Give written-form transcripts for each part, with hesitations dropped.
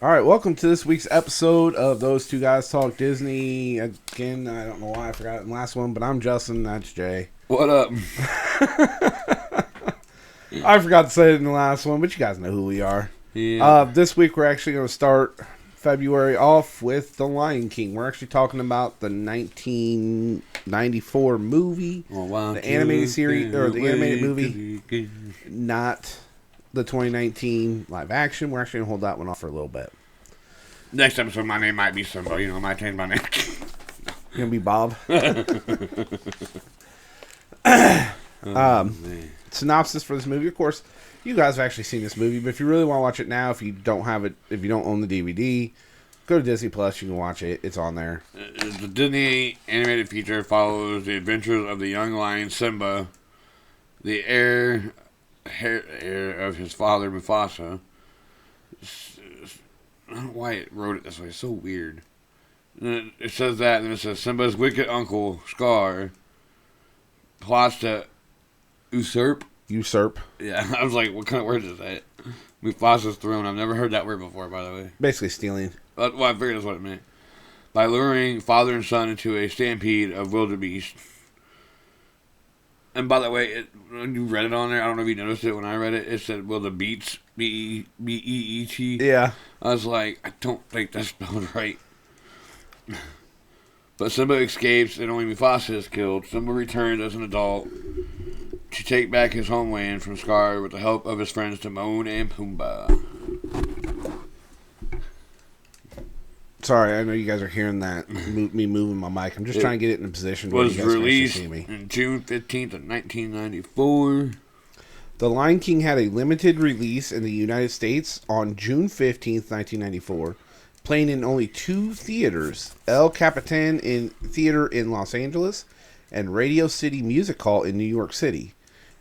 All right, welcome to this week's episode of Those Two Guys Talk Disney. Again, I don't know why I forgot it in the last one, but I'm Justin, that's Jay. What up? I forgot to say it in the last one, but you guys know who we are. Yeah. This week we're actually going to start February off with The Lion King. We're actually talking about the 1994 movie, the animated series, or the animated movie, not the 2019 live action. We're actually going to hold that one off for a little bit. Next episode, my name might be Simba. You know, I might change my name. You're going to be Bob. Synopsis for this movie. Of course, you guys have actually seen this movie, but if you really want to watch it now, if you don't have it, if you don't own the DVD, go to Disney Plus. You can watch it. It's on there. The Disney animated feature follows the adventures of the young lion Simba, the heir of his father Mufasa. I don't know why it wrote it this way. It's so weird. And it says that, and then it says Simba's wicked uncle Scar plots to usurp. Yeah, I was like, what kind of word is that? Mufasa's throne. I've never heard that word before, by the way. Basically stealing. Well, I figured that's what it meant. By luring father and son into a stampede of wildebeest. And by the way, when you read it on there, I don't know if you noticed it when I read it, it said wildebeest, B-E-E-T. Yeah. I was like, I don't think that's spelled right. But Simba escapes and only Mufasa is killed. Simba returns as an adult to take back his homeland from Scar with the help of his friends Timon and Pumbaa. Sorry, I know you guys are hearing that, me moving my mic. I'm just trying to get it in a position where you Was guys can actually released see me. on June 15th of 1994. The Lion King had a limited release in the United States on June 15th, 1994, playing in only two theaters, El Capitan Theater in Los Angeles and Radio City Music Hall in New York City,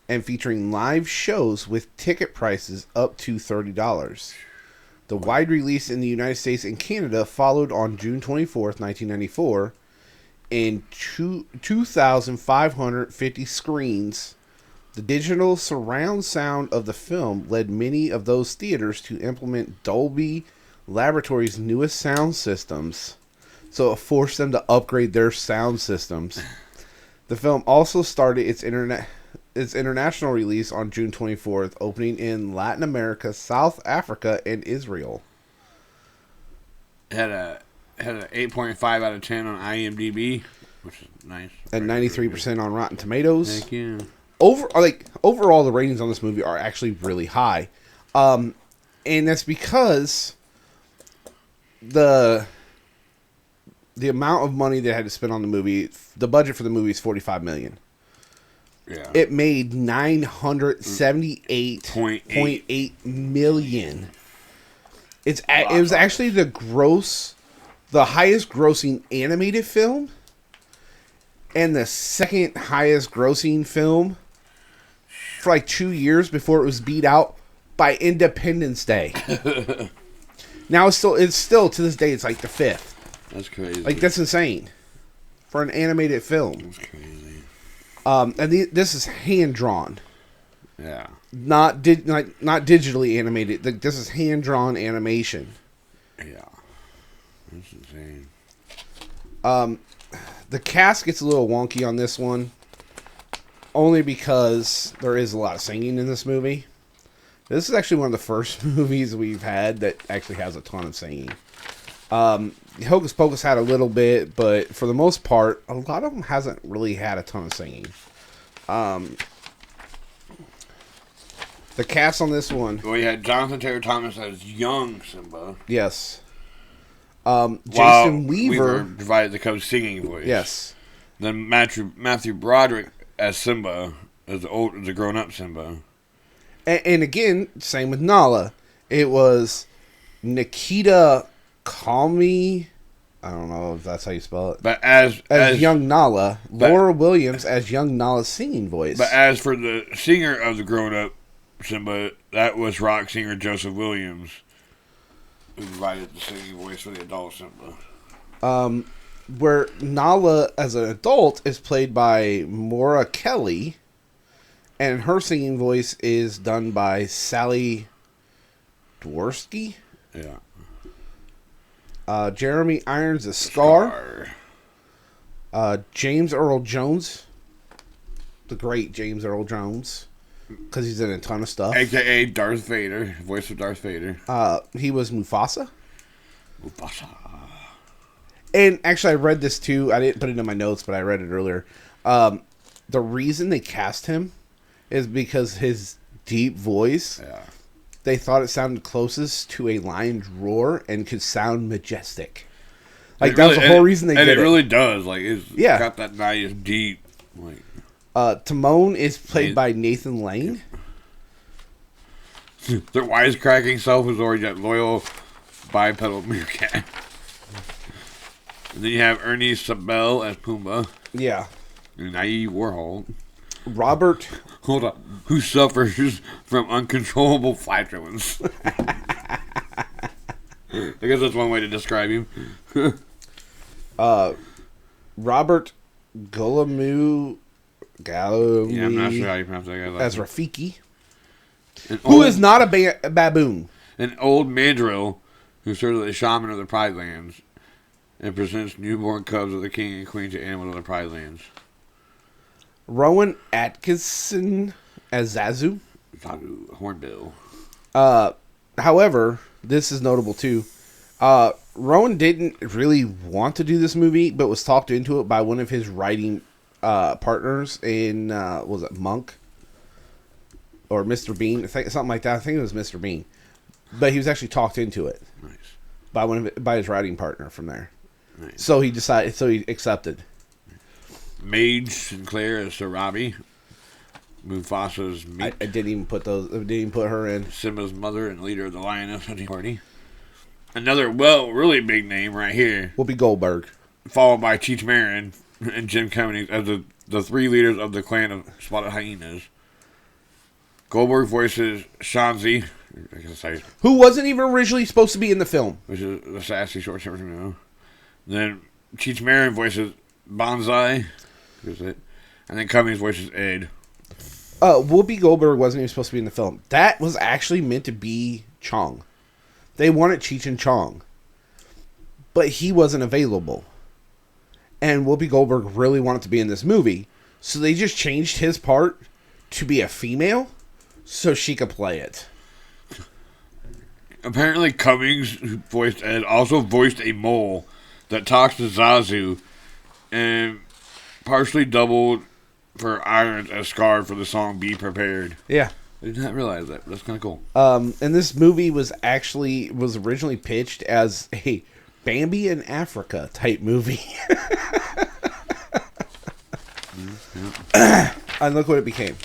and featuring live shows with ticket prices up to $30. The wide release in the United States and Canada followed on June 24th, 1994, in 2,550 screens. The digital surround sound of the film led many of those theaters to implement Dolby Laboratories' newest sound systems, so it forced them to upgrade their sound systems. The film also started its international release on June 24th, opening in Latin America, South Africa, and Israel. Had a 8.5 out of 10 on IMDb, which is nice. At 93% on Rotten Tomatoes. Heck yeah. Overall, the ratings on this movie are actually really high, and that's because the amount of money they had to spend on the movie. The budget for the movie is $45 million. Yeah. It made $978.8 million. It was actually the highest grossing animated film, and the second highest grossing film for like 2 years before it was beat out by Independence Day. Now it's still to this day it's like the fifth. That's crazy. Like, that's insane for an animated film. That's crazy. And this is hand drawn. Yeah. Not digitally animated. This is hand drawn animation. Yeah. That's insane. The cast gets a little wonky on this one, only because there is a lot of singing in this movie. This is actually one of the first movies we've had that actually has a ton of singing. Hocus Pocus had a little bit, but for the most part, a lot of them hasn't really had a ton of singing. The cast on this one. Well, you had Jonathan Taylor Thomas as young Simba. Yes. While Jason Weaver provided the co-singing voice. Yes. Then Matthew Broderick as Simba, as the grown-up Simba. And again, same with Nala. It was Nikita Khalmi. I don't know if that's how you spell it. But as young Nala, Laura Williams as young Nala's singing voice. But as for the singer of the grown-up Simba, that was rock singer Joseph Williams, who provided the singing voice for the adult Simba. Where Nala as an adult is played by Maura Kelly, and her singing voice is done by Sally Dworsky. Yeah. Jeremy Irons as Scar. James Earl Jones. The great James Earl Jones. Because he's in a ton of stuff. A.K.A. Darth Vader. Voice of Darth Vader. He was Mufasa. And actually, I read this too. I didn't put it in my notes, but I read it earlier. The reason they cast him is because his deep voice, they thought it sounded closest to a lion's roar and could sound majestic. Like, that's the whole reason they did it. And it really does. Like, it's got that nice, deep, like... Timon is played by Nathan Lane. Their wisecracking self is already that loyal bipedal meerkat. And then you have Ernie Sabel as Pumbaa. Yeah. And naive Warhol. Robert. Hold on. Who suffers from uncontrollable flatulence. I guess that's one way to describe him. Robert Gulamu. Yeah, I'm not sure how you pronounce that guy. As Rafiki. Who is not a baboon. An old mandrill who serves as a shaman of the Pride Lands and presents newborn cubs of the king and queen to animals of the Pride Lands. Rowan Atkinson as Zazu. Hornbill. However, this is notable too. Rowan didn't really want to do this movie, but was talked into it by one of his writing partners in was it Monk or Mr. Bean, something like that. I think it was Mr. Bean, but he was actually talked into it by his writing partner from there. Nice. So he decided. So he accepted. Mage Sinclair as Sarabi. Mufasa's meat. I didn't even put those. I didn't even put her in. Simba's mother and leader of the Lioness Hunting Party. Another really big name right here. Whoopi Goldberg. Followed by Cheech Marin and Jim Cummings as the three leaders of the clan of Spotted Hyenas. Goldberg voices Shanzi, who wasn't even originally supposed to be in the film, which is the sassy short term now. Then Cheech Marin voices Banzai, and then Cummings voices Ed. Whoopi Goldberg wasn't even supposed to be in the film. That was actually meant to be Chong. They wanted Cheech and Chong, but he wasn't available. And Whoopi Goldberg really wanted to be in this movie, so they just changed his part to be a female so she could play it. Apparently Cummings, who voiced Ed, also voiced a mole that talks to Zazu and partially doubled for Irons as Scar for the song Be Prepared. Yeah. I did not realize that. That's kind of cool. And this movie was originally pitched as a Bambi in Africa type movie. And look what it became.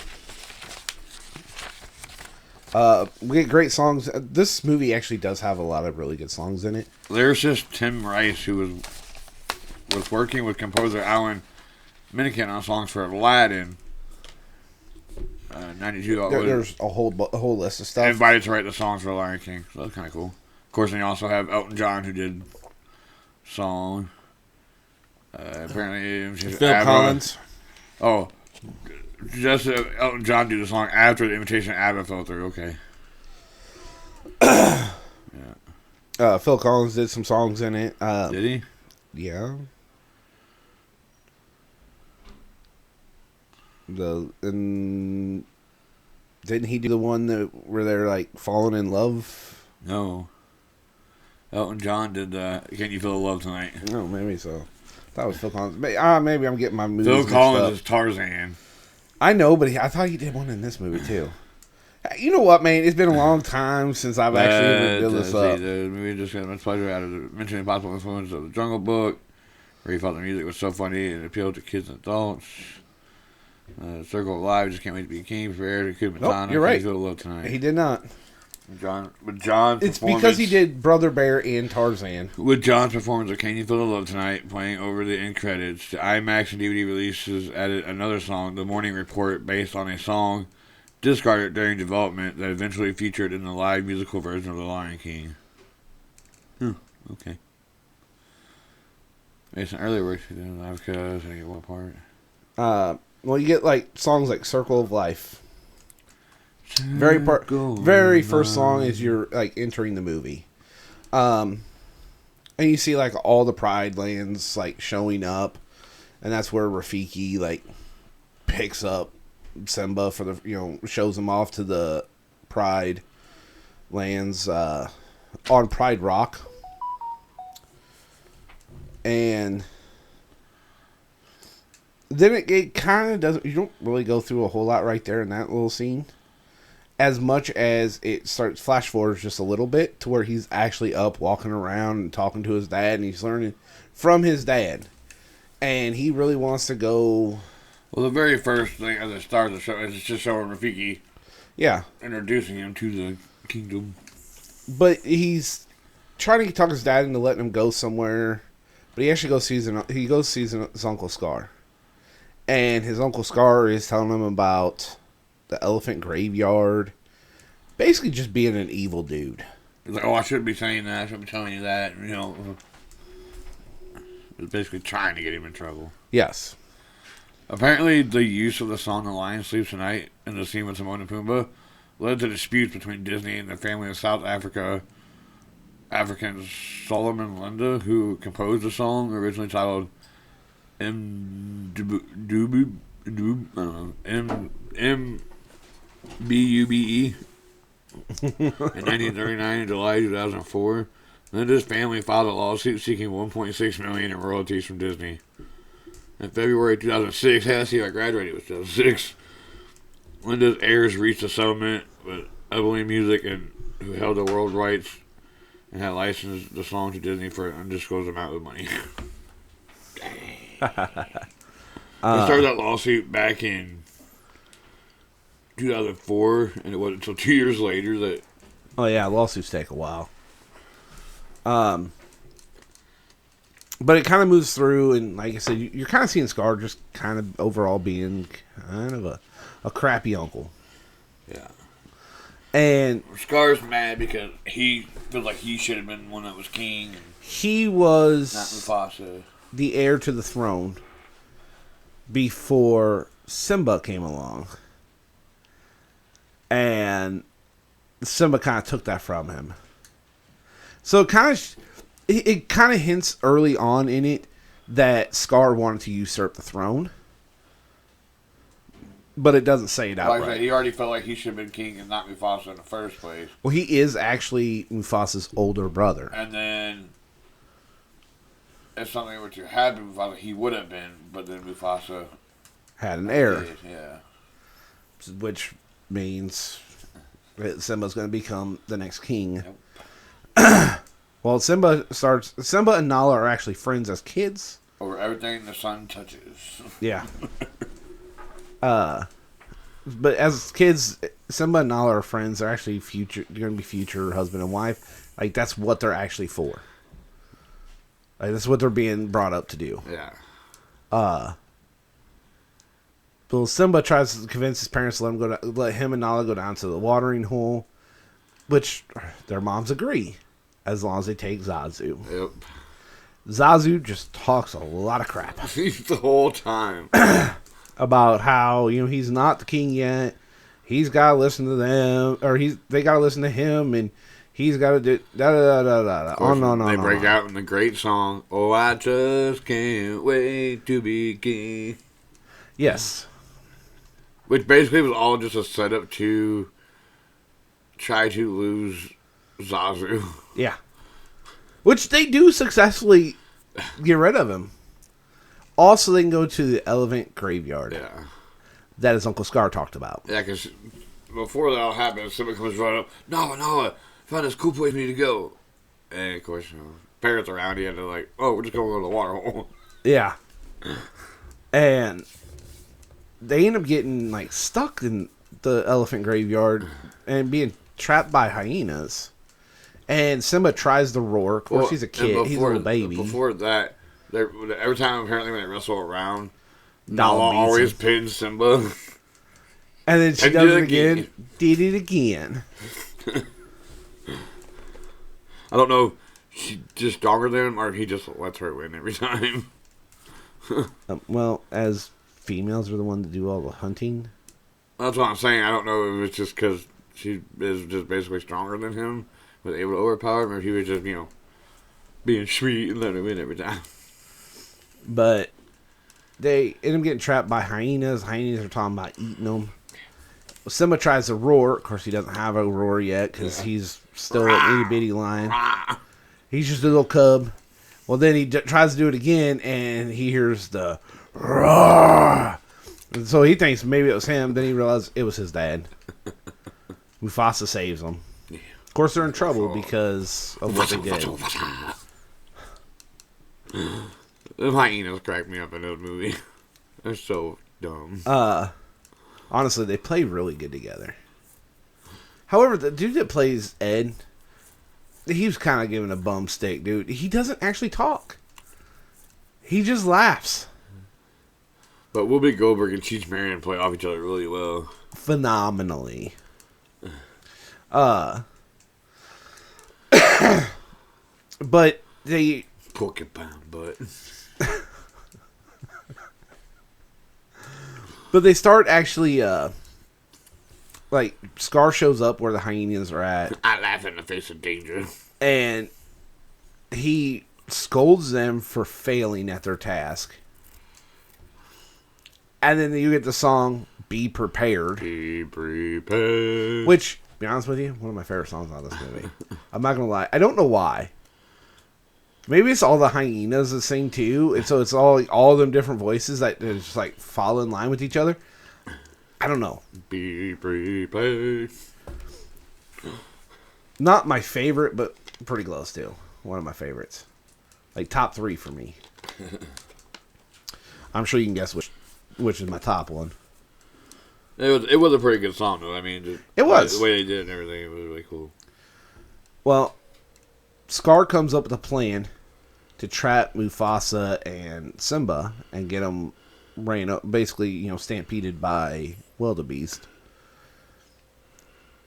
We get great songs. This movie actually does have a lot of really good songs in it. Lyricist Tim Rice, who was working with composer Alan Menken on songs for Aladdin. 92. There's a whole list of stuff. Invited to write the songs for Lion King, so that's kind of cool. Of course, then you also have Elton John, who did song. Apparently, Phil Collins. Oh, just Elton John did the song after the Invitation of ABBA fell through. Okay. Yeah. Phil Collins did some songs in it. Did he? Yeah. Didn't he do the one where they're like falling in love? No. Elton John did Can You Feel the Love Tonight? Oh, maybe so. That was Phil Collins. Maybe I'm getting my movies Phil Collins up. is Tarzan. I know, but I thought he did one in this movie too. You know what, man? It's been a long time since I've actually built this up. The movie just got much pleasure out of mentioning possible influence of the Jungle Book, where he felt the music was so funny and appealed to kids and adults. Circle of Life, Just Can't Wait to Be King, prepared to Nope, you're right. Feel the Love Tonight. He did not. John. It's because he did Brother Bear and Tarzan. With John's performance of Can You Feel the Love Tonight playing over the end credits, the IMAX and DVD releases added another song, The Morning Report, based on a song discarded during development that eventually featured in the live musical version of The Lion King. Okay. Based on earlier works he did in Live Cuz, I get what part? Well, you get like songs like Circle of Life. Very first song is you're like entering the movie. And you see like all the Pride lands like showing up, and that's where Rafiki like picks up Simba for the shows him off to the Pride lands on Pride Rock, and then it kind of doesn't. You don't really go through a whole lot right there in that little scene, as much as it starts flash forwards just a little bit to where he's actually up walking around and talking to his dad, and he's learning from his dad, and he really wants to go. Well, the very first thing at the start of the show is just showing Rafiki. Yeah. Introducing him to the kingdom. But he's trying to talk his dad into letting him go somewhere. But he actually goes sees his Uncle Scar. And his Uncle Scar is telling him about the elephant graveyard. Basically just being an evil dude. He's like, oh, I shouldn't be saying that. I shouldn't be telling you that. It's basically trying to get him in trouble. Yes. Apparently, the use of the song "The Lion Sleeps Tonight" in the scene with Timon and Pumbaa led to disputes between Disney and the family of South African Solomon Linda, who composed the song, originally titled Mbube in 1939 and July 2004. Linda's family filed a lawsuit seeking $1.6 million in royalties from Disney. In February 2006, I graduated with 2006. Linda's heirs reached a settlement with Evelyn Music, and who held the world rights and had licensed the song to Disney for an undisclosed amount of money. They started that lawsuit back in 2004, and it wasn't until 2 years later that. Oh yeah, lawsuits take a while. But it kind of moves through, and like I said, you're kind of seeing Scar just kind of overall being kind of a crappy uncle. Yeah. And Scar's mad because he feels like he should have been one that was king. And he was not Mufasa, the heir to the throne before Simba came along. And Simba kind of took that from him. So it kind of hints early on in it that Scar wanted to usurp the throne. But it doesn't say it outright. Like I said, he already felt like he should have been king and not Mufasa in the first place. Well, he is actually Mufasa's older brother. And then, if something were to happen to Mufasa, he would have been, but then Mufasa had an heir. Yeah. Which means that Simba's going to become the next king. Yep. Well, Simba and Nala are actually friends as kids. Over everything the sun touches. Yeah. But as kids, Simba and Nala are friends. They're actually going to be future husband and wife. Like, that's what they're actually for. Like, that's what they're being brought up to do. Yeah. Well, Simba tries to convince his parents to let him and Nala go down to the watering hole, which their moms agree, as long as they take Zazu. Yep. Zazu just talks a lot of crap the whole time about how he's not the king yet. He's got to listen to them, or they got to listen to him, and he's got to do da da da da da. On. They break out in the great song, "Oh, I just can't wait to be king." Yes. Which basically was all just a setup to try to lose Zazu. Yeah. Which they do successfully get rid of him. Also, they can go to the elephant graveyard. Yeah. That is Uncle Scar talked about. Yeah, because before that all happens, somebody comes running up, Noah, find this cool place we need to go. And of course, parents around you, and they're like, oh, we're just going to go to the water hole. Yeah. And they end up getting stuck in the elephant graveyard and being trapped by hyenas. And Simba tries to roar. Of course, he's a kid. He's a little baby. Before that, every time apparently when they wrestle around, Nala always pins Simba. And then she does it again. Did it again. I don't know. She's just stronger than him, or he just lets her win every time. Well, as females are the ones that do all the hunting. That's what I'm saying. I don't know if it's just because she is just basically stronger than him, was able to overpower him, or he was just, being sweet and letting him in every time. But they end up getting trapped by hyenas. Hyenas are talking about eating them. Simba tries to roar. Of course, he doesn't have a roar yet because he's still an itty bitty lion. He's just a little cub. Well, then he tries to do it again, and he hears the roar. And so he thinks maybe it was him. Then he realizes it was his dad. Mufasa saves him. Of course, they're in trouble because of what they did. The hyenas crack me up in this movie. They're so dumb. Honestly, they play really good together. However, the dude that plays Ed, he was kind of giving a bum stick, dude. He doesn't actually talk. He just laughs. But Whoopi Goldberg and Cheech Marin play off each other really well. Phenomenally. But they... Porcupine butt. But they start actually, like, Scar shows up where the hyenas are at. I laugh in the face of danger. And he scolds them for failing at their task. And then you get the song, Be Prepared. Be prepared. Which, to be honest with you, one of my favorite songs on this movie. I'm not going to lie. I don't know why. Maybe it's all the hyenas that sing too, and so it's all them different voices that just like fall in line with each other. I don't know. Be prepared. Not my favorite, but pretty close too. One of my favorites, like top 3 for me. I'm sure you can guess which is my top one. It was a pretty good song though. I mean, it was the way they did it and everything. It was really cool. Well, Scar comes up with a plan to trap Mufasa and Simba and get them basically, stampeded by wildebeest,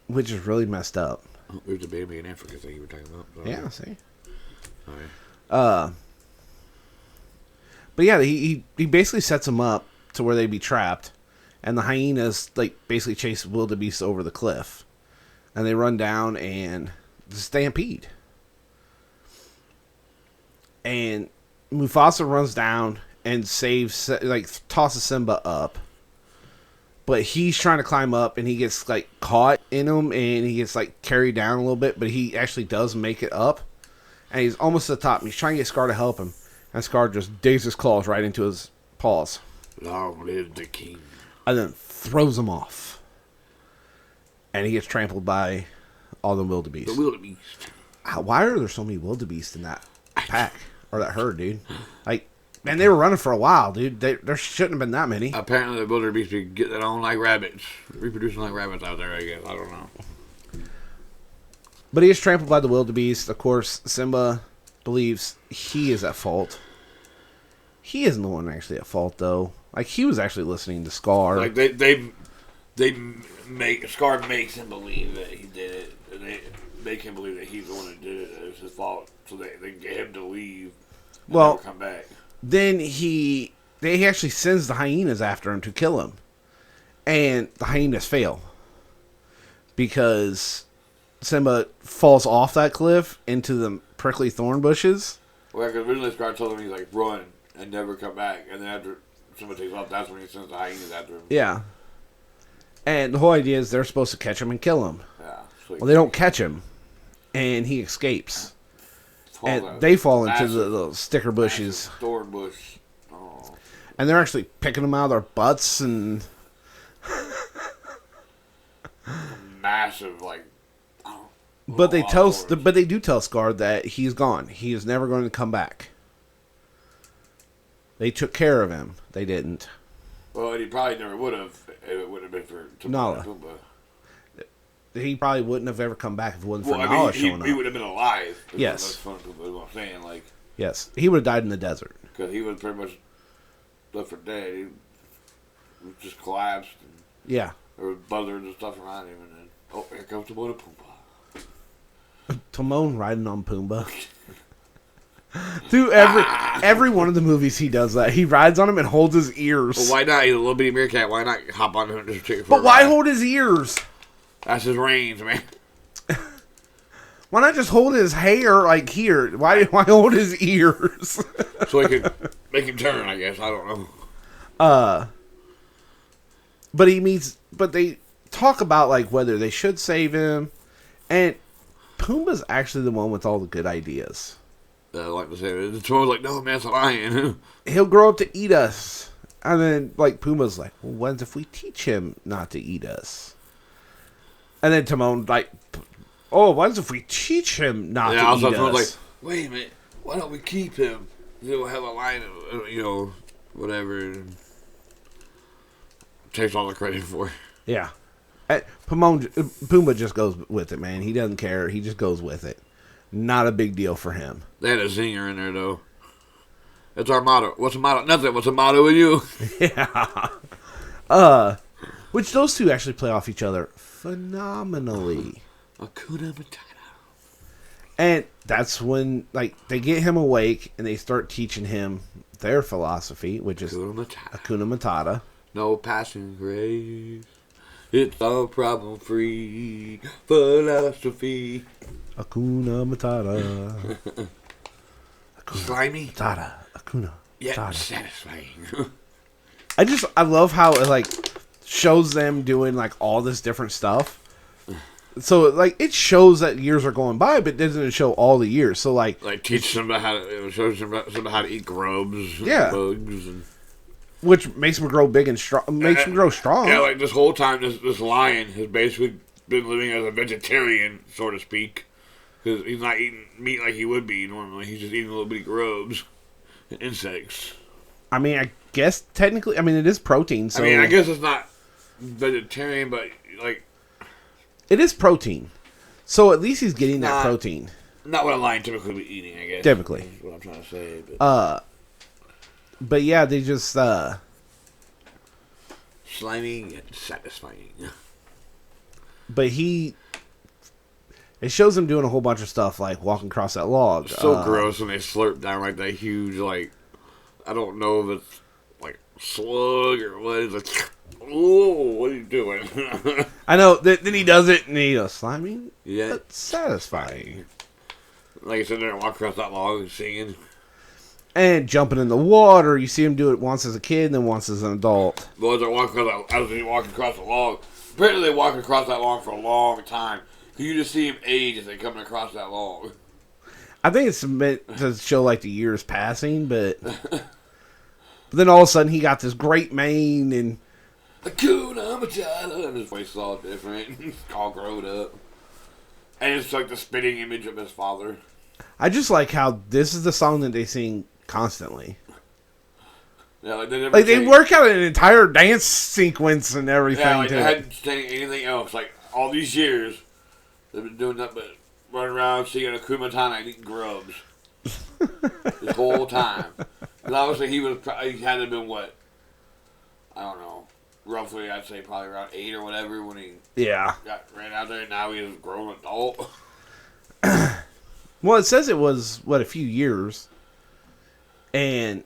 which is really messed up. Oh, there's a baby in Africa thing you were talking about. So. Yeah, see. All right. But yeah, he basically sets them up to where they'd be trapped, and the hyenas basically chase wildebeest over the cliff, and they run down and stampede. And Mufasa runs down and tosses Simba up. But he's trying to climb up and he gets caught in him and he gets carried down a little bit. But he actually does make it up. And he's almost at the top. And he's trying to get Scar to help him. And Scar just digs his claws right into his paws. Long live the king. And then throws him off. And he gets trampled by all the wildebeest. The wildebeest. Why are there so many wildebeest in that pack? Or that herd, dude. Man, they were running for a while, dude. There shouldn't have been that many. Apparently the wildebeest be getting on like rabbits. Reproducing like rabbits out there, I guess. I don't know. But he is trampled by the wildebeest. Of course, Simba believes he is at fault. He isn't the one actually at fault, though. He was actually listening to Scar. Scar makes him believe that he did it. And they make him believe that he's the one that did it. It's his fault. So they can get him to leave and never come back. Then he actually sends the hyenas after him to kill him. And the hyenas fail. Because Simba falls off that cliff into the prickly thorn bushes. Well, because originally Scar told him he's run and never come back. And then after Simba takes off, that's when he sends the hyenas after him. Yeah. And the whole idea is they're supposed to catch him and kill him. Yeah. Well, they don't catch him. And he escapes. And they fall into the sticker bushes. Thorn bush. Oh. And they're actually picking them out of their butts and... Massive, But they do tell Scar that he's gone. He is never going to come back. They took care of him. They didn't. Well, and he probably never would have if it wouldn't have been for Timon and Pumbaa. He probably wouldn't have ever come back if it wasn't for Nala showing up. He would have been alive. Yes. That's what I'm saying. Yes. He would have died in the desert. Because he was pretty much left for dead. He just collapsed. And yeah. There was buzzards and stuff around him. And then, here comes Timon and Pumbaa. Timon riding on Pumbaa. Through every one of the movies he does that. He rides on him and holds his ears. Well, why not? He's a little bitty meerkat. Why not hop on him and just take it for But why hold his ears? That's his reins, man. Why not just hold his hair like here? Why hold his ears? So he could make him turn, I guess. I don't know. But they talk about like whether they should save him, and Pumbaa's actually the one with all the good ideas. Like to say, the troll's like, no, man, it's a lion. He'll grow up to eat us. And then, like, Pumbaa's like, well, what if we teach him not to eat us? And then Timon, like, oh, what if we teach him not to eat us? Like, wait a minute, why don't we keep him? He'll have a lion, whatever. And takes all the credit for it. Yeah. Pumbaa just goes with it, man. He doesn't care. He just goes with it. Not a big deal for him. They had a zinger in there, though. That's our motto. What's the motto? Nothing. What's the motto with you? Yeah. Which those two actually play off each other phenomenally. Hakuna Matata. And that's when, like, they get him awake and they start teaching him their philosophy, which is Hakuna Matata. No passing grades. It's all problem-free philosophy. Hakuna Matata. Slimy. Matata. Hakuna. Yeah, Matata. satisfying. I love how it, like, shows them doing, like, all this different stuff. So, like, it shows that years are going by, but it doesn't show all the years. So, like teach them about how to, shows them about how to eat grubs and bugs. And which makes them grow big and strong. Makes them grow strong. Yeah, like, this whole time, this lion has basically been living as a vegetarian, so to speak. Because he's not eating meat like he would be normally. He's just eating little bitty grubs and insects. I mean, I guess technically, it is protein. So I guess it's not vegetarian, but like it is protein. So at least he's getting that protein. Not what a lion typically would be eating, I guess. Typically, is what I'm trying to say. But yeah, they just slimy and satisfying. But it shows him doing a whole bunch of stuff, like walking across that log. It's so gross when they slurp down like that huge, like, I don't know if it's like slug or what. It's like, oh, what are you doing? I know. Then he does it, and he goes, slimy, yeah, but satisfying. Like, he's sitting there and walk across that log and singing. And jumping in the water. You see him do it once as a kid and then once as an adult. Boys are walking across the log. Apparently they walk across that log for a long time. You just see him age as they coming across that log. I think it's meant to show like the years passing, but then all of a sudden he got this great mane and Hakuna Matata, and his voice is all different. He's all grown up. And it's like the spitting image of his father. I just like how this is the song that they sing constantly. Yeah, they work out an entire dance sequence and everything. Yeah, like they hadn't sang anything else. Like all these years, they've been doing nothing but running around singing Hakuna Matata and eating grubs this whole time. And obviously he had to have been what? I don't know. Roughly, I'd say probably around 8 or whatever when he ran out there. And now he's a grown adult. Well, it says it was a few years, and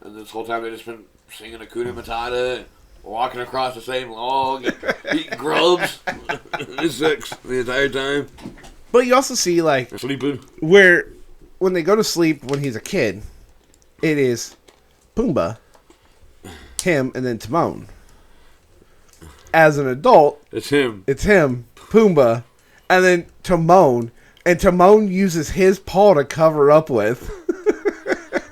this whole time they just been singing Hakuna Matata, and walking across the same log, and eating grubs, insects the entire time. But you also see like they're sleeping where when they go to sleep when he's a kid, it is Pumbaa, him, and then Timon. As an adult, it's him, Pumbaa, and then Timon. And Timon uses his paw to cover up with.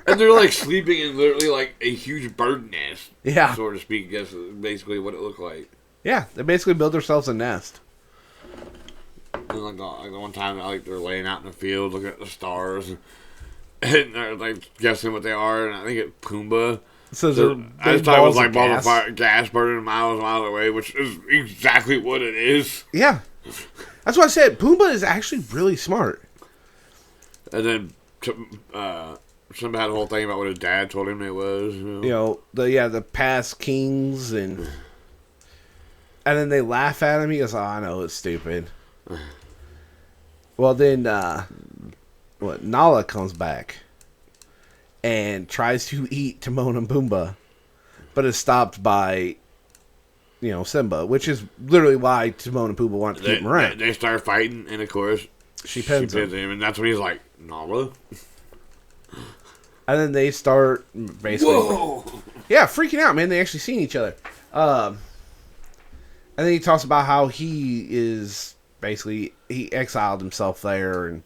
And they're like sleeping in literally like a huge bird nest. Yeah. So to speak, I guess is basically what it looked like. Yeah, they basically build themselves a nest. And like the one time they're laying out in the field looking at the stars. And they're like guessing what they are. And I think it's Pumbaa. So I just thought it was like balls of gas burning miles and miles away, which is exactly what it is. Yeah. That's why I said Pumbaa is actually really smart. And then somebody had a whole thing about what his dad told him it was. The past kings and then they laugh at him. He goes, "Oh, I know it's stupid." Well, then Nala comes back and tries to eat Timon and Pumbaa, but is stopped by Simba, which is literally why Timon and Pumbaa want to keep him around. They start fighting, and of course, she pins him, and that's when he's like, Nala. And then they start basically, freaking out, man. They actually seen each other. And then he talks about how he is basically, he exiled himself there, and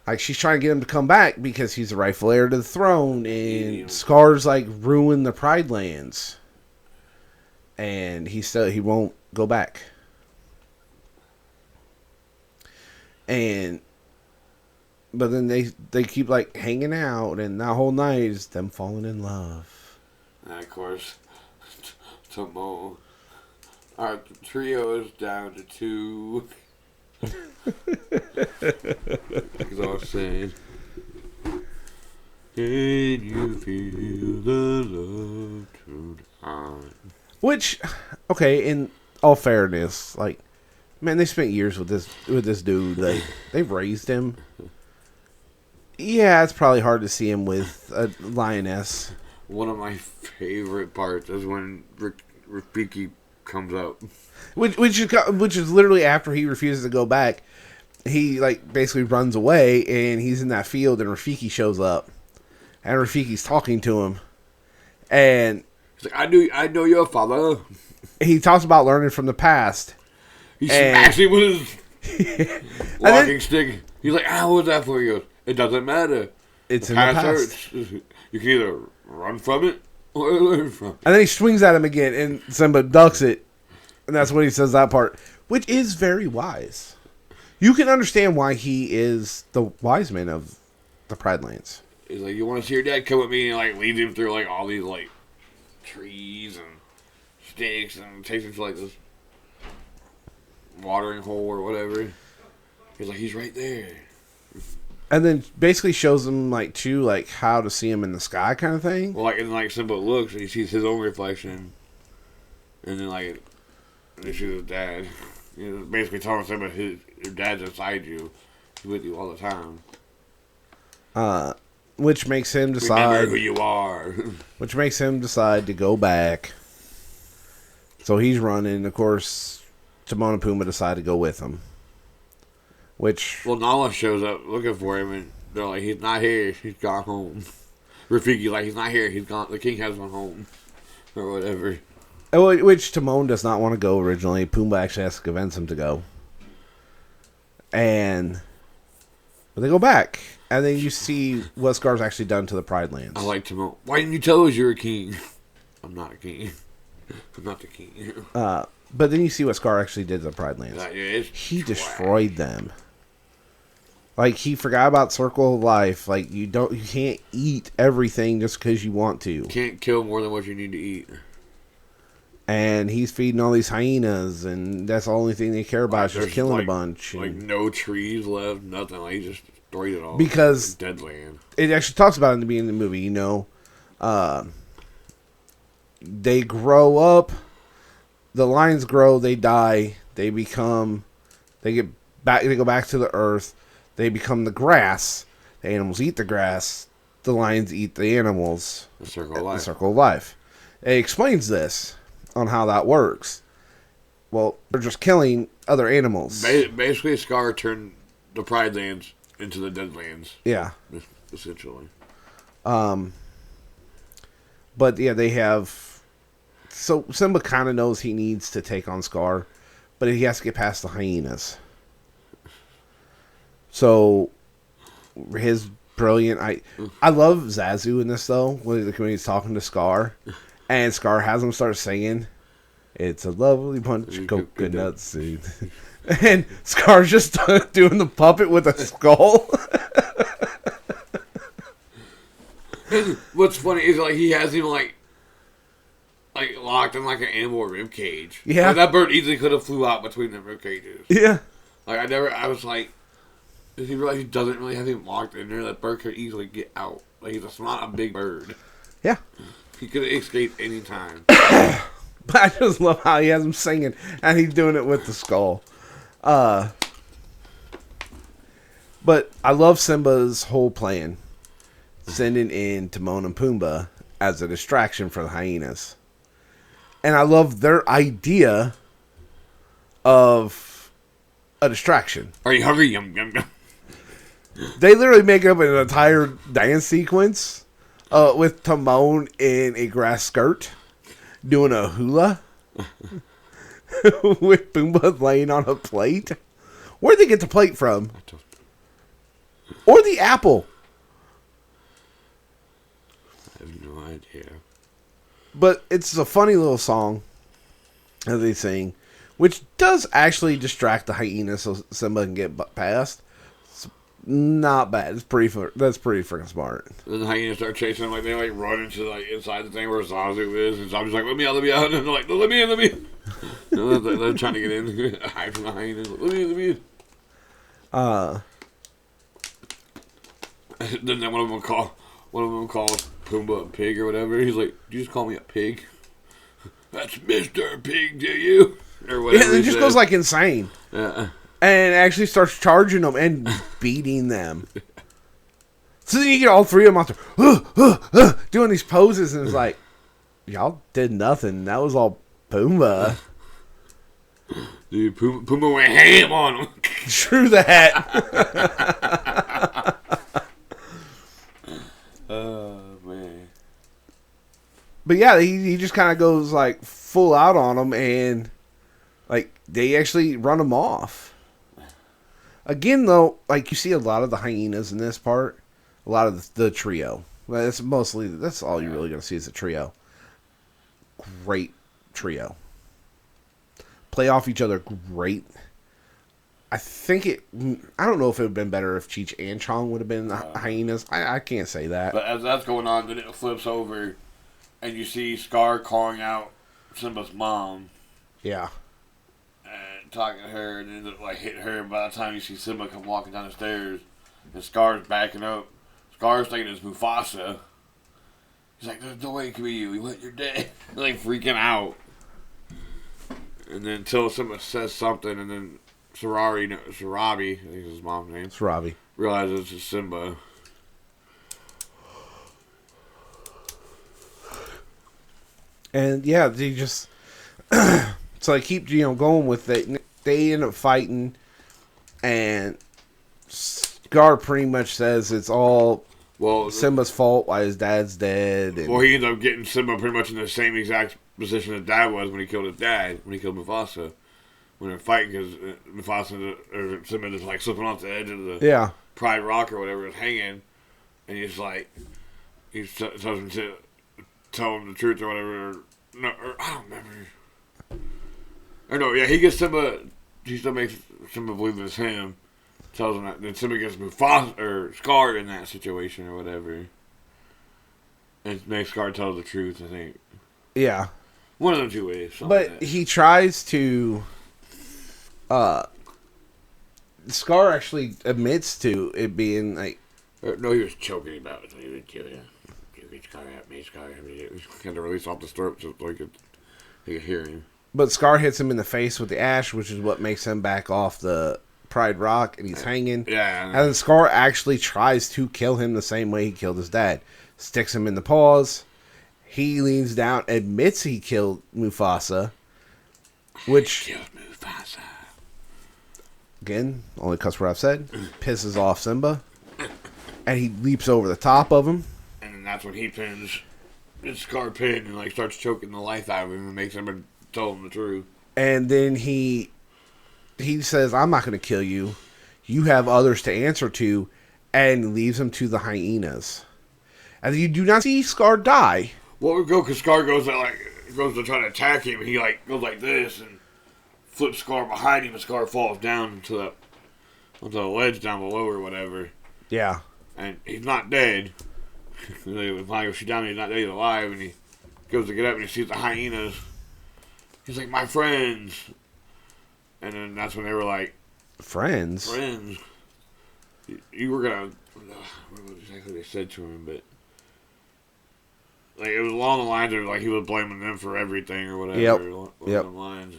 like she's trying to get him to come back because he's the rightful heir to the throne, and Scar's like ruined the Pride Lands, and he won't go back. But then they keep like hanging out, and that whole night is them falling in love. And of course, Timon, our trio is down to 2. Because I was saying, can you feel the love tonight? Which, okay, in all fairness, like, man, they spent years with this dude. They've raised him. Yeah, it's probably hard to see him with a lioness. One of my favorite parts is when Rafiki comes up. Which is literally after he refuses to go back. He like basically runs away, and he's in that field, and Rafiki shows up, and Rafiki's talking to him, and he's like, I know your father. He talks about learning from the past. He smashed him with his walking stick. He's like, how was that for you? It doesn't matter. It's in the past. Hurts. You can either run from it or learn from it. And then he swings at him again, and Simba ducks it, and that's when he says that part, which is very wise. You can understand why he is the wise man of the Pride Lands. He's like, you want to see your dad? Come with me, and like leads him through like all these like trees and sticks, and takes him to like this watering hole or whatever. He's like, he's right there. And then basically shows him like how to see him in the sky kind of thing. Well, like, and like Simba looks and he sees his own reflection, and then like he sees his dad. Basically telling Simba your dad's inside you, he's with you all the time. Which makes him decide remember who you are. Which makes him decide to go back. So he's running. Of course, Timon and Pumbaa decide to go with him. Nala shows up looking for him, and they're like, he's not here, he's gone home. Rafiki's like, he's not here, he's gone, the king has gone home. Or whatever. Which Timon does not want to go originally. Pumbaa actually has to convince him to go. But they go back, and then you see what Scar's actually done to the Pride Lands. I like Timon. Why didn't you tell us you're a king? I'm not a king. I'm not the king. But then you see what Scar actually did to the Pride Lands. He destroyed them. Like, he forgot about Circle of Life. Like, you can't eat everything just because you want to. You can't kill more than what you need to eat. And he's feeding all these hyenas, and that's the only thing they care about is just killing a bunch. Like, no trees left, nothing. Like, he just destroyed it all. Because dead land. It actually talks about it in the beginning of the movie, they grow up, the lions grow, they die, they go back to the earth, they become the grass, the animals eat the grass, the lions eat the animals. The circle of life. The circle of life. It explains this on how that works. Well, they're just killing other animals. Basically, Scar turned the Pride Lands into the Deadlands. Yeah. Essentially. But yeah, they have... So Simba kind of knows he needs to take on Scar, but he has to get past the hyenas. So his brilliant... I love Zazu in this, though, when he's talking to Scar, and Scar has him start singing, "It's a lovely bunch of coconut seed." And Scar's just doing the puppet with a skull. What's funny is like he has him like locked in like an animal rib cage. Yeah, like, that bird easily could have flew out between the rib cages. Yeah, like I was like, does he realize he doesn't really have him locked in there? That bird could easily get out. Like he's not a big bird. Yeah, he could have escaped any time. But I just love how he has him singing and he's doing it with the skull. But I love Simba's whole plan, sending in Timon and Pumbaa as a distraction for the hyenas. And I love their idea of a distraction. Are you hungry? Yum, yum, yum. They literally make up an entire dance sequence with Timon in a grass skirt doing a hula with Pumbaa laying on a plate. Where'd they get the plate from? Or the apple? I have no idea. But it's a funny little song that they sing, which does actually distract the hyena so Simba can get past. It's not bad. That's pretty freaking smart. Then the hyenas start chasing him, like they like run into like inside the thing where Zazu is, and Zazu's like, let me out, and then they're like, no, let me in. They're trying to get in, hide from the hyenas. Like, let me in. Then one of them calls Pumbaa a pig or whatever. He's like, "Did you just call me a pig?" That's Mr. Pig to you, or whatever. Yeah, it just goes like insane. Yeah. And actually starts charging them and beating them. So then you get all three of them out there doing these poses, and it's like, y'all did nothing. That was all Pumbaa. Dude, Pumbaa went ham on him. True that. Oh, man. But yeah, he just kind of goes like full out on them, and like they actually run him off. Again, though, like you see a lot of the hyenas in this part, a lot of the trio. That's all you're really going to see is the trio. Great trio. Play off each other great. I don't know if it would have been better if Cheech and Chong would have been the hyenas. I can't say that. But as that's going on, then it flips over, and you see Scar calling out Simba's mom. Yeah. And talking to her, and then like hit her. And by the time you see Simba come walking down the stairs, and Scar's backing up, Scar's thinking it's Mufasa. He's like, "There's no way it could be you. You went, you're dead." Like freaking out. And then until Simba says something, and then Sarabi, I think is his mom's name. Sarabi. Realizes it's Simba. And yeah, they just so I keep going with it. They end up fighting, and Scar pretty much says it's all Simba's fault why his dad's dead. And he ends up getting Simba pretty much in the same exact position that Dad was when he killed his dad, when he killed Mufasa. When they're fighting, because Mufasa or Simba is like slipping off the edge of the Pride Rock or whatever is hanging, and he's like, he tells him to tell him the truth or whatever. Or I don't remember. Or no, yeah, he gets Simba. He still makes Simba believe it's him. Tells him that. Then Simba gets Mufasa or Scar in that situation or whatever, and makes Scar tell the truth. I think. Yeah. One of them two ways. But like he tries to. Scar actually admits to it being like. No, he was choking about it. He would kill you. You could Scar at me, Scar at me. He was kind of release off the throat so he could hear him. But Scar hits him in the face with the ash, which is what makes him back off the Pride Rock, and he's hanging. Yeah. And then Scar actually tries to kill him the same way he killed his dad. Sticks him in the paws. He leans down, admits he killed Mufasa. Which, killed Mufasa. Again, only cuss word I've said. Pisses off Simba. And he leaps over the top of him. And then that's when he pins his Scar pin and like starts choking the life out of him and makes him tell him the truth. And then he says, I'm not going to kill you. You have others to answer to. And leaves him to the hyenas. And you do not see Scar die. Well, we go because Scar goes to try to attack him, and he goes like this and flips Scar behind him, and Scar falls down onto the ledge down below or whatever. Yeah. And he's not dead. If I go shoot down, he's not dead, he's alive, and he goes to get up and he sees the hyenas. He's like, my friends. And then that's when they were like, Friends? You were gonna. I don't know exactly what they said to him, but. Like, it was along the lines of, like, he was blaming them for everything or whatever. Yep. Lines.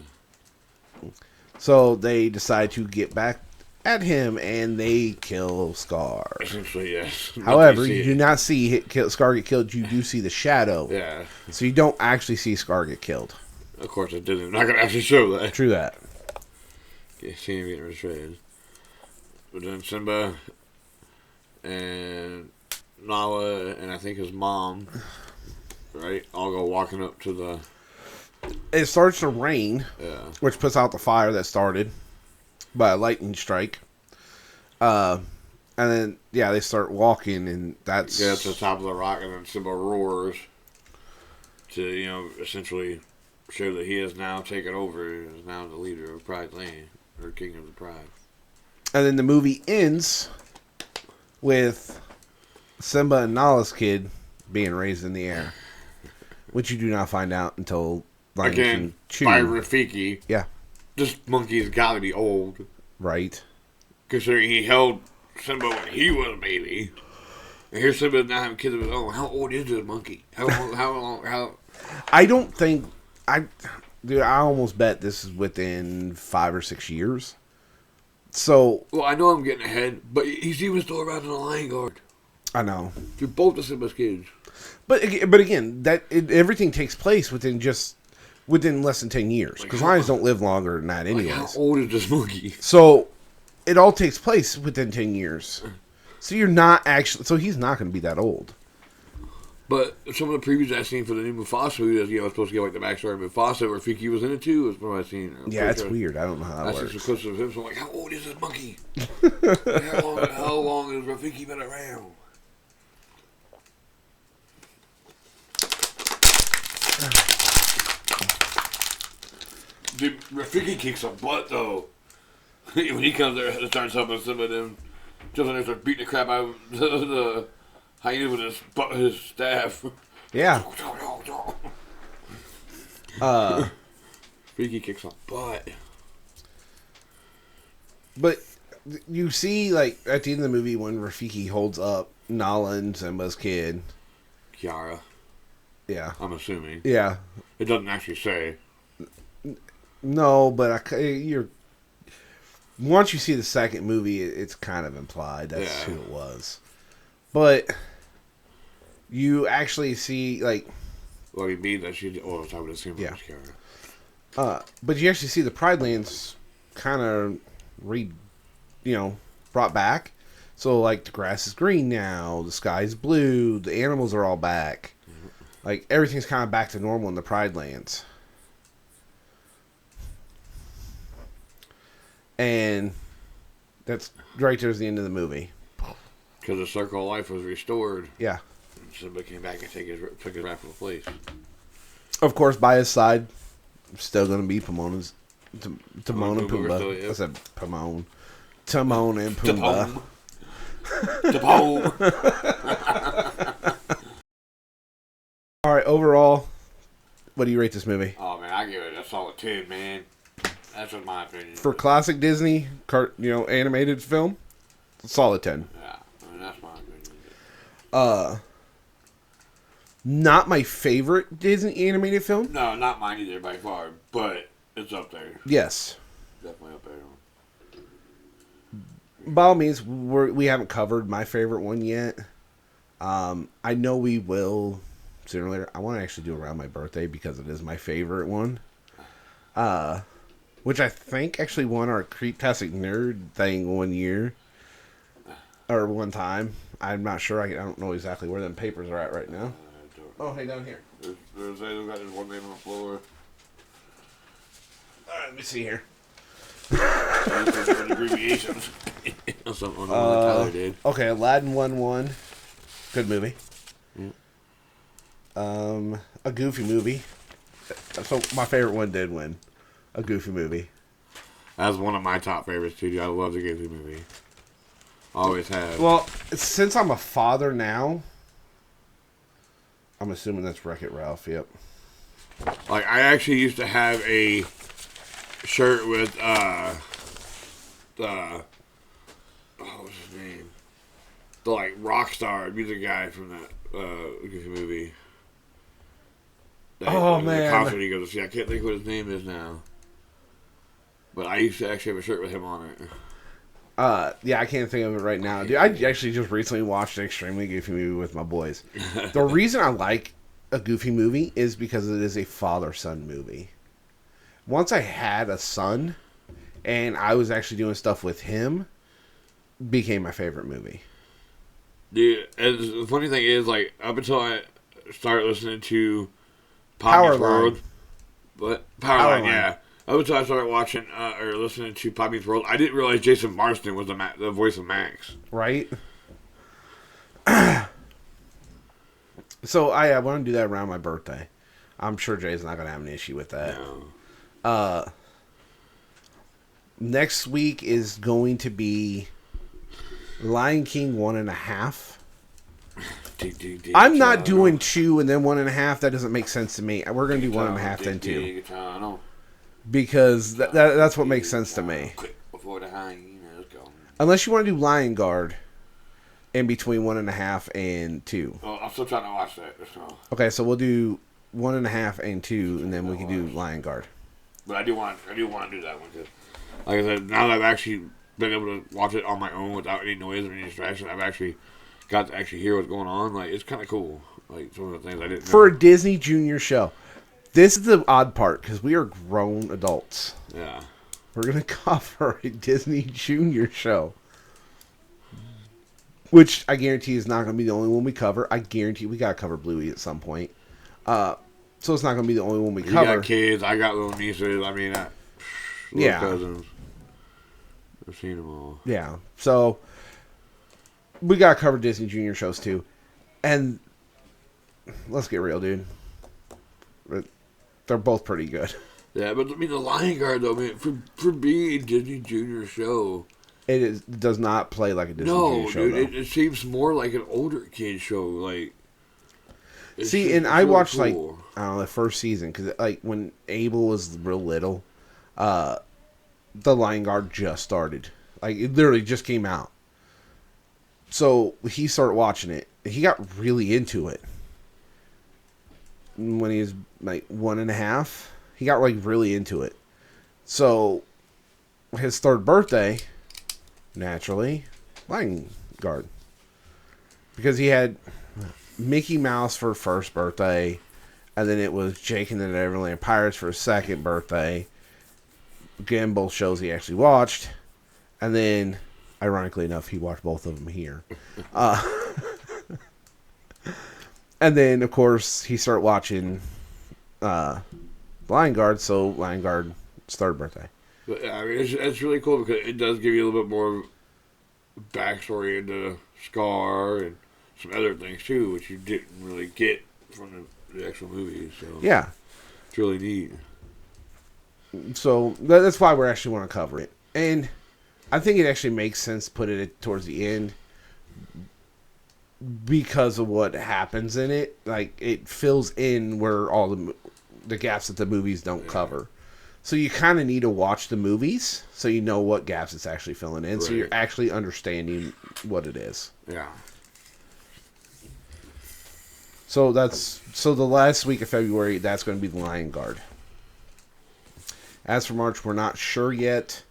So they decide to get back at him, and they kill Scar. Essentially, yes. However, you do not see Scar get killed. You do see the shadow. Yeah. So you don't actually see Scar get killed. Of course, it didn't. I'm not going to actually show that. True that. Okay, see him getting betrayed. But then Simba and Nala and I think his mom, right, all go walking up to the... It starts to rain, Yeah. which puts out the fire that started by a lightning strike. And then, yeah, they start walking, and that's... Yeah, to the top of the rock, and then Simba roars to, you know, essentially show that he has now taken over, and is now the leader of Pride Land, or King of the Pride. And then the movie ends with Simba and Nala's kid being raised in the air, which you do not find out until Lion Again, King 2. by Rafiki. Yeah. This monkey's got to be old. Right. Considering he held Simba when he was a baby. And here's Simba now having kids of his own. How old is this monkey? How I don't think... Dude, I almost bet this is within 5 or 6 years. So... Well, I know I'm getting ahead, but he's even still around in the Lion Guard. I know. You're both of Simba's kids. But again, everything takes place within less than 10 years. Because lions don't live longer than that anyways. How old is this monkey? So, it all takes place within 10 years. So you're not actually... So he's not going to be that old. But some of the previews I've seen for the new Mufasa movie, you know, supposed to get like the backstory of Mufasa, where Rafiki was in it too, is what I've seen. Yeah, it's weird. I don't know how that works. That's just a clip of him, so I'm like, how old is this monkey? how long has Rafiki been around? Dude, Rafiki kicks some butt, though. When he comes there and starts helping some of them, just when they start beating the crap out of the hyena with his staff. Yeah. Rafiki kicks some butt. But you see, like, at the end of the movie when Rafiki holds up Nala and Simba's kid. Kiara. Yeah. I'm assuming. Yeah. It doesn't actually say. No, but you're... Once you see the second movie, it's kind of implied that's who it was. But you actually see, like... Well, you mean that she... Oh, I would assume it was Kiara. But you actually see the Pride Lands kind of brought back. So, like, the grass is green now, the sky is blue, the animals are all back. Like, everything's kind of back to normal in the Pride Lands. And that's right towards the end of the movie. Because the circle of life was restored. Yeah. And Simba came back and took his rightful place. Of course, by his side, still going to be Timon and Pumbaa. I said Timon. Timon and Pumbaa. Timon. All right, overall, what do you rate this movie? Oh, man, I give it a solid 10, man. That's just my opinion. For classic Disney, animated film, solid 10. Yeah, I mean, that's my opinion. Not my favorite Disney animated film. No, not mine either by far, but it's up there. Yes. Definitely up there. By all means, we haven't covered my favorite one yet. I know we will sooner or later. I want to actually do around my birthday because it is my favorite one. Which I think actually won our Creeptastic Nerd thing one year. Or one time. I'm not sure. I don't know exactly where them papers are at right now. Oh, hey, down here. There's one name on the floor. Alright, let me see here. Different abbreviations. Something on Tyler did. Okay, Aladdin won one. Good movie. Yeah. A Goofy movie. So my favorite one did win. A Goofy movie. That's one of my top favorites too, dude. I love the Goofy movie. Always have. Well, since I'm a father now, I'm assuming that's Wreck-It Ralph. Yep. Like, I actually used to have a shirt with what was his name? The like rock star music guy from that Goofy movie. The concert he goes to see. I can't think what his name is now. But I used to actually have a shirt with him on it. Yeah, I can't think of it right now. Dude, I actually just recently watched an extremely Goofy movie with my boys. The reason I like a Goofy movie is because it is a father-son movie. once I had a son, and I was actually doing stuff with him, became my favorite movie. Dude, and the funny thing is, like, up until I started listening to Poppy's World, but Powerline, yeah. Up until I started watching or listening to Poppy's World, I didn't realize Jason Marsden was the voice of Max. Right. So I want to do that around my birthday. I'm sure Jay's not going to have an issue with that. No. Next week is going to be Lion King 1.5. I'm not doing 2 and then 1.5. That doesn't make sense to me. We're going to do 1.5 then 2. Because that's what makes sense to me. Unless you want to do Lion Guard in between 1.5 and 2. Well, I'm still trying to watch that. So. Okay, so we'll do 1.5 and 2, and then we can do Lion Guard. But I do want to do that one too. Like I said, now that I've actually been able to watch it on my own without any noise or any distraction, I've actually got to actually hear what's going on. Like, it's kind of cool. Like, some of the things I didn't know. For a Disney Junior show. This is the odd part, because we are grown adults. Yeah. We're going to cover a Disney Junior show. Which I guarantee is not going to be the only one we cover. I guarantee we got to cover Bluey at some point. So it's not going to be the only one we cover. You got kids. I got little nieces. I mean, little cousins. I've seen them all. Yeah. So we got to cover Disney Junior shows too. And let's get real, dude. They're both pretty good. Yeah, but I mean, the Lion Guard, though, man, for being a Disney Junior show. It does not play like a Disney Junior show. No, dude, it seems more like an older kid show. Like, see, and I watched cool. Like I don't know the first season because like when Abel was real little, the Lion Guard just started. Like it literally just came out. So he started watching it. He got really into it when he was like 1.5. He got like really into it. So his third birthday. Naturally, Lion Guard. Because he had Mickey Mouse for first birthday, and then it was Jake and the Neverland Pirates for his second birthday. Again, both shows he actually watched. And then, ironically enough, he watched both of them here. And then, of course, he started watching Lion Guard, so Lion Guard's third birthday. But, I mean, it's really cool because it does give you a little bit more backstory into Scar and some other things too, which you didn't really get from the actual movie. So yeah, it's really neat. So that's why we actually want to cover it, and I think it actually makes sense to put it towards the end because of what happens in it. Like it fills in where all the gaps that the movies don't cover. So you kind of need to watch the movies so you know what gaps it's actually filling in. Right. So you're actually understanding what it is. Yeah. So the last week of February, that's going to be the Lion Guard. As for March, we're not sure yet,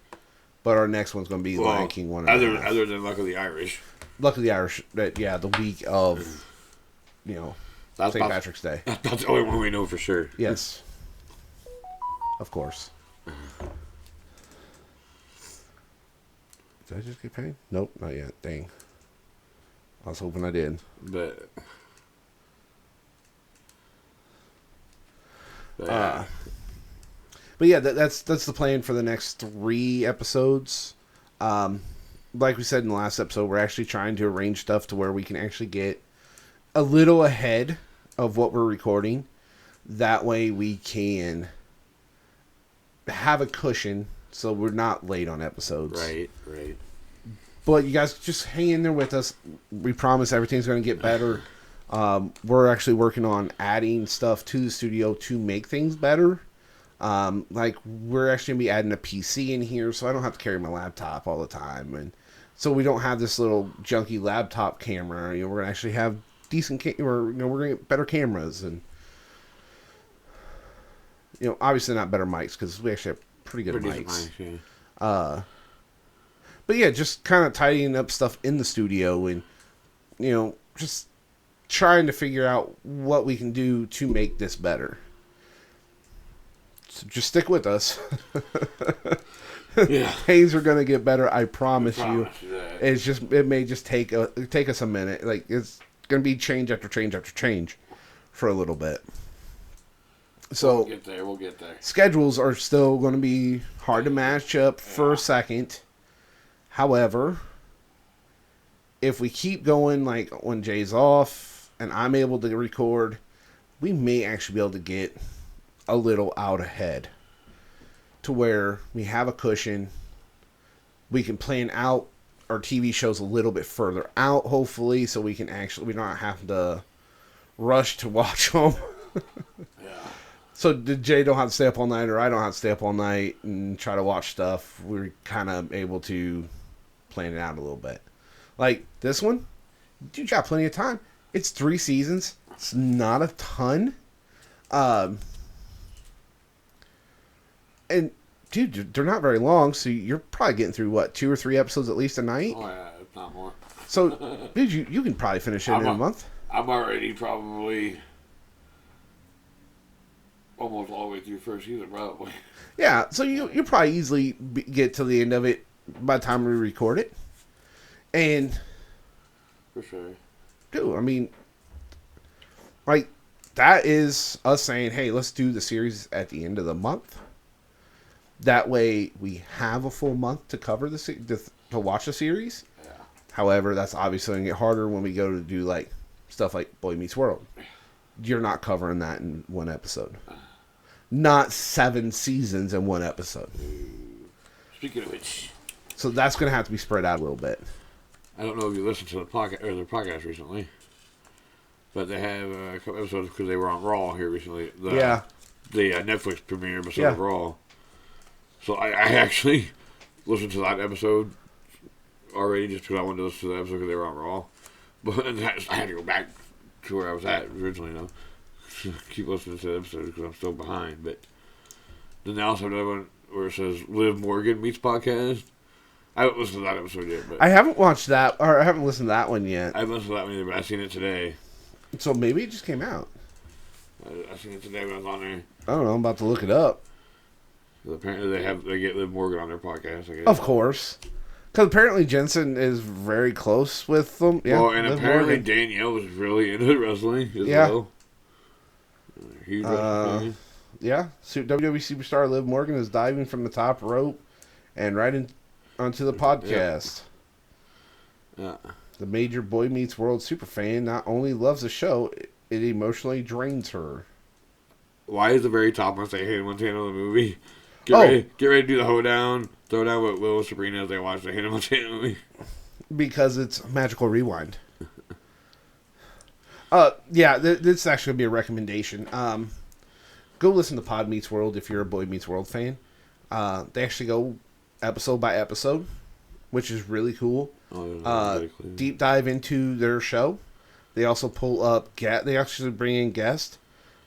but our next one's going to be Lion King 1. Other than Luck of the Irish. Luck of the Irish, the week of, St. Patrick's Day. That's the only one we know for sure. Yes. Of course. Did I just get paid? Nope, not yet. Dang. I was hoping I did. But yeah, that's the plan for the next 3 episodes. Like we said in the last episode, we're actually trying to arrange stuff to where we can actually get a little ahead of what we're recording. That way we can have a cushion so we're not late on episodes. Right. But you guys just hang in there with us. We promise everything's going to get better. We're actually working on adding stuff to the studio to make things better. Like we're actually going to be adding a PC in here so I don't have to carry my laptop all the time. And so we don't have this little junky laptop camera. We're going to actually have decent we're going to get better cameras and obviously not better mics because we actually have pretty good mics. Yeah. But yeah, just kind of tidying up stuff in the studio and, just trying to figure out what we can do to make this better. So just stick with us. Yeah. Things are gonna get better. I promise you. That. It may just take us a minute. Like it's gonna be change after change after change for a little bit. So we'll get there. We'll get there. Schedules are still going to be hard to match up for a second. However, if we keep going, like when Jay's off and I'm able to record, we may actually be able to get a little out ahead to where we have a cushion. We can plan out our TV shows a little bit further out, hopefully, so we don't have to rush to watch them. Yeah. So Jay don't have to stay up all night, or I don't have to stay up all night and try to watch stuff. We're kind of able to plan it out a little bit. Like this one, you got plenty of time. It's 3 seasons. It's not a ton. And dude, they're not very long, so you're probably getting through what 2 or 3 episodes at least a night. Oh yeah, if not more. So, dude, you can probably finish it in a month. I'm already probably almost all the way through first season, probably. Yeah, so you probably easily get to the end of it by the time we record it. And for sure, dude, I mean, like that is us saying, hey, let's do the series at the end of the month. That way, we have a full month to cover to watch the series. Yeah. However, that's obviously going to get harder when we go to do like stuff like Boy Meets World. You're not covering that in one episode. Not 7 seasons in one episode. Speaking of which, so that's going to have to be spread out a little bit. I don't know if you listened to the podcast or their podcast recently, but they have a couple episodes because they were on Raw here recently. The Netflix premiere episode of Raw. So I actually listened to that episode already just because I wanted to listen to the episode because they were on Raw. But I had to go back to where I was at originally, you know. Keep listening to the episodes because I'm still behind. But then they also have another one where it says Liv Morgan Meets Podcast. I haven't listened to that episode yet. But I haven't watched that, or I haven't listened to that one yet. I haven't listened to that one either, but I've seen it today. So maybe it just came out. I seen it today when I was on there. I don't know. I'm about to look it up. Apparently they get Liv Morgan on their podcast, I guess. Of course. Because apparently Jensen is very close with them. Yeah, well, and apparently Danielle was really into wrestling as well. Huge wrestling fan. Yeah. WWE superstar Liv Morgan is diving from the top rope and right onto the podcast. Yeah. The major Boy Meets World superfan not only loves the show, it emotionally drains her. Why is the very top one say Hannah Montana in the movie? Get ready to do the hoedown. Throw down with Will and Sabrina as they watch the Hannah Montana movie. Because it's Magical Rewind. This is actually going to be a recommendation. Go listen to Pod Meets World if you're a Boy Meets World fan. They actually go episode by episode, which is really cool. Deep dive into their show. They also pull up they actually bring in guests.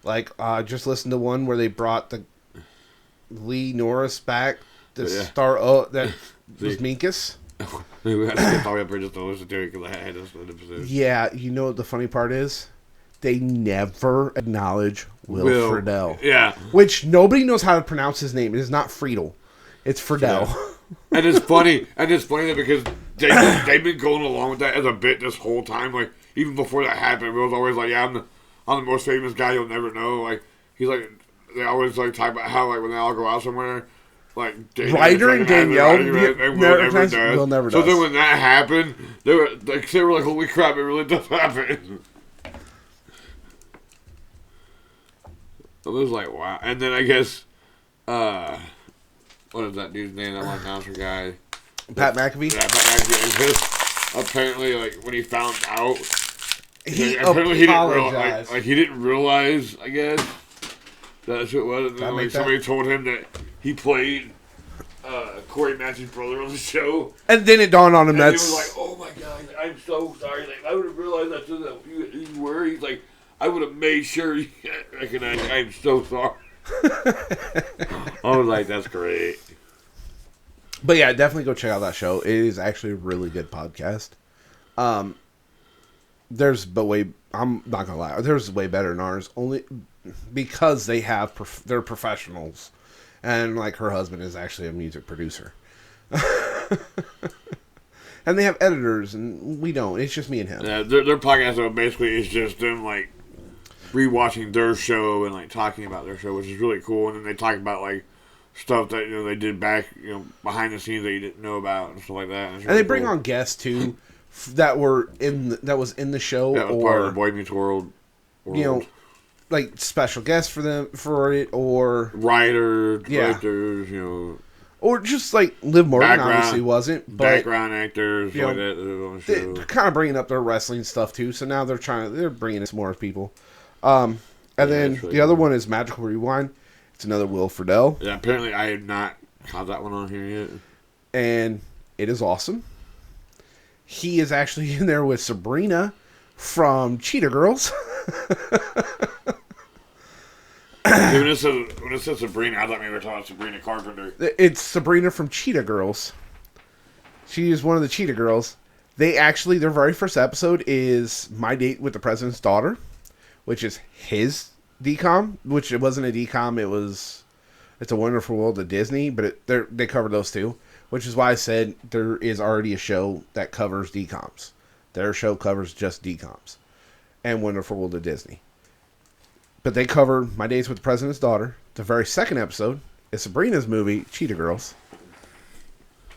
Like, just listen to one where they brought the Lee Norris back to star that was Minkus. We had to get all the way up here just to listen to it because I had to listen to the episode. Yeah, you know what the funny part is? They never acknowledge Will Friedle. Yeah. Which nobody knows how to pronounce his name. It is not Friedle. It's Friedle. Yeah. And it's funny that because they've been going along with that as a bit this whole time. Like, even before that happened, Will's always like, yeah, I'm the most famous guy you'll never know. Like, he's like, they always like talk about how like when they all go out somewhere, like Ryder and Danielle, Will never does. So then when that happened, they were like, holy crap, it really does happen. I was like, wow. And then I guess, what is that dude's name? That one announcer guy, Pat McAfee. Yeah, Pat McAfee. Apparently, like when he found out, he apologized. He didn't realize, I guess. That's what it was. And then, like, somebody told him that he played Corey Matthews' brother on the show. And then it dawned on him and he was like, oh my God, I'm so sorry. Like, I would have realized that's who you were. He's like, I would have made sure you recognized me. I'm so sorry. I was like, that's great. But yeah, definitely go check out that show. It is actually a really good podcast. I'm not going to lie. There's way better than ours. Only because they're professionals And like her husband is actually a music producer. And they have editors, and we don't. It's just me and him. Yeah, their podcast though basically is just them like rewatching their show and like talking about their show, which is really cool. And then they talk about like stuff that they did back behind the scenes that you didn't know about and stuff like that. And they bring on guests too that were that was in the show, that was part of the Boy Meets World. Like special guests for it, or writers, directors, or just like Liv Morgan obviously wasn't, but background actors like that on the show. They're kind of bringing up their wrestling stuff too. So now they're bringing in some more people. And then really the other one is Magical Rewind. It's another Will Friedle. Yeah, apparently I have not caught that one on here yet. And it is awesome. He is actually in there with Sabrina from Cheetah Girls. When it says Sabrina, I thought maybe we were talking about Sabrina Carpenter. It's Sabrina from Cheetah Girls. She is one of the Cheetah Girls. Their very first episode is My Date with the President's Daughter, which is his DCOM, which it wasn't a DCOM, It's a Wonderful World of Disney, but they cover those two, which is why I said there is already a show that covers DCOMs. Their show covers just DCOMs and Wonderful World of Disney. But they covered My Dates with the President's Daughter. The very second episode is Sabrina's movie, Cheetah Girls.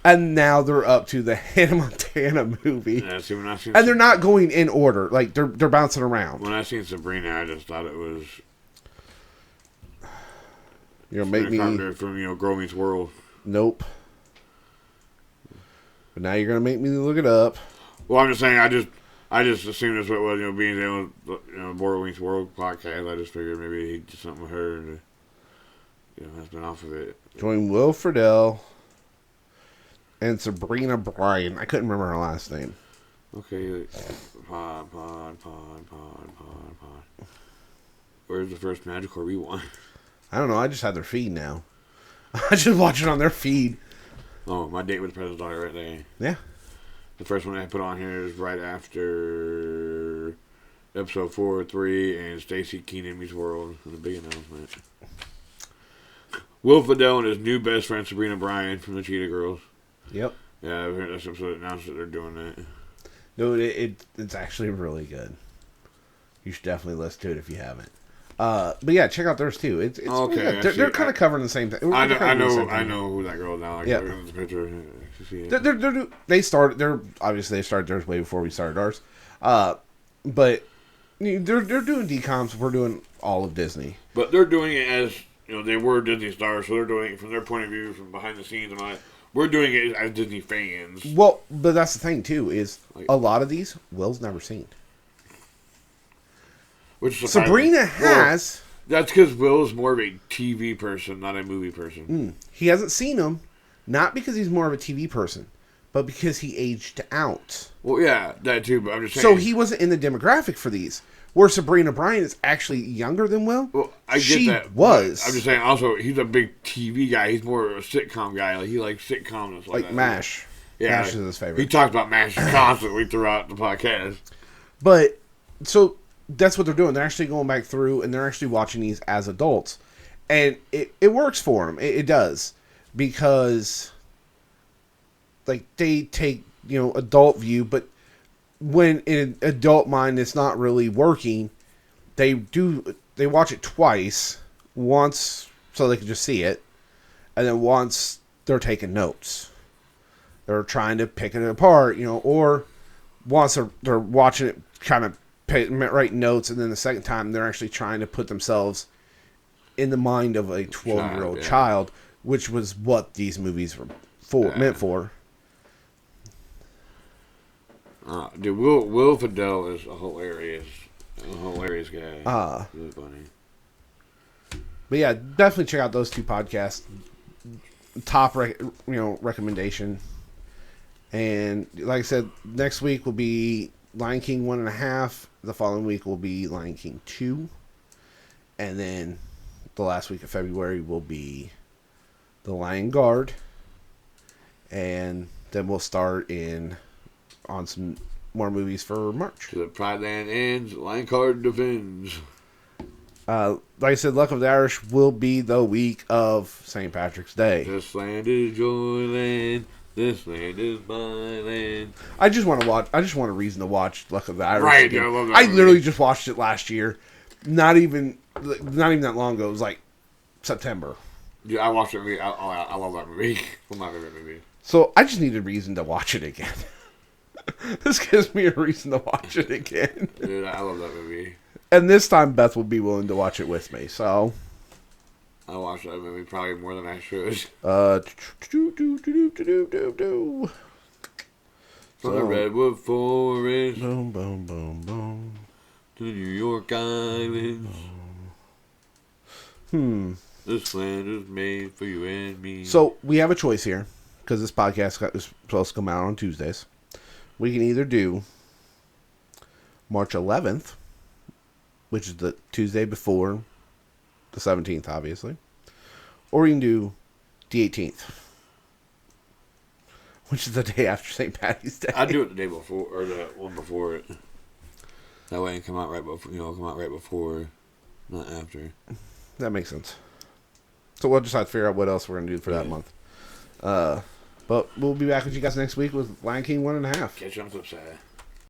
And now they're up to the Hannah Montana movie. Yeah, see, and they're not going in order. Like, they're bouncing around. When I seen Sabrina, I just thought it was... make me... from, Girl Meets World. Nope. But now you're going to make me look it up. Well, I'm just saying, I just assumed that's what it was, being able to, Boy Meets World podcast. I just figured maybe he did something with her and, has been off of it. Join Will Friedle and Sabrina Bryan. I couldn't remember her last name. Okay. Pod. Where's the first Magical Rewind? I don't know. I just have their feed now. I just watch it on their feed. Oh, My Date with the President's Daughter right there. Yeah. The first one I put on here is right after episode 4 or 3 and Stacy Keenan Meets World and the big announcement. Will Friedle and his new best friend Sabrina Bryan from the Cheetah Girls. Yep. Yeah, I've heard this episode announced that they're doing that. Dude, it's actually really good. You should definitely listen to it if you haven't. But yeah, check out theirs too. It's okay. They're kind of covering the same thing. I know who that girl is now. Yeah. The picture. They started theirs way before we started ours. But they're doing DCOMs. We're doing all of Disney. But they're doing it as they were Disney stars, so they're doing it from their point of view, from behind the scenes, and all that. We're doing it as Disney fans. Well, but that's the thing too, is a lot of these Will's never seen. Which Sabrina has. That's because Will's more of a TV person, not a movie person. He hasn't seen them, not because he's more of a TV person, but because he aged out. Well, yeah, that too, but I'm just saying. So he wasn't in the demographic for these. Where Sabrina Bryan is actually younger than Will. Well, I get that. She was. I'm just saying, also, he's a big TV guy. He's more of a sitcom guy. Like, he likes sitcoms. Like MASH. Yeah. MASH is his favorite. He talks about MASH constantly throughout the podcast. But, so... that's what they're doing. They're actually going back through and they're actually watching these as adults. And it works for them. It does. Because, like, they take, adult view, but when in an adult mind it's not really working, they watch it twice. Once so they can just see it, and then once they're taking notes. They're trying to pick it apart, or once they're watching it kind of write notes, and then the second time they're actually trying to put themselves in the mind of a 12-year-old child, which was what these movies were meant for. Dude, Will Friedle is a hilarious guy. Really funny. But yeah, definitely check out those two podcasts. Top recommendation. And like I said, next week will be Lion King 1.5. The following week will be Lion King 2. And then the last week of February will be The Lion Guard. And then we'll start on some more movies for March. To the Pride Land ends, Lion Guard defends. Like I said, Luck of the Irish will be the week of St. Patrick's Day. This land is your land. This land is my land. I just want a reason to watch Luck of the Irish. Right, I love that I movie. literally just watched it last year. Not even that long ago. It was like September. Yeah, I watched that movie. I love that movie. It's my favorite movie. So I just need a reason to watch it again. This gives me a reason to watch it again. Dude, I love that movie. And this time Beth will be willing to watch it with me. So I watched that movie probably more than I should. From the Redwood Forest. Boom, boom, boom, boom. To the New York Islands. This land is made for you and me. So we have a choice here, because this podcast is supposed to come out on Tuesdays. We can either do March 11th, which is the Tuesday before the 17th, obviously, or we can do the 18th, which is the day after St. Patty's Day. I'd do it the day before, or the one before it. That way it come out right before, not after. That makes sense. So we'll just have to figure out what else we're going to do for that month. But we'll be back with you guys next week with Lion King 1.5. Catch you on the flip side.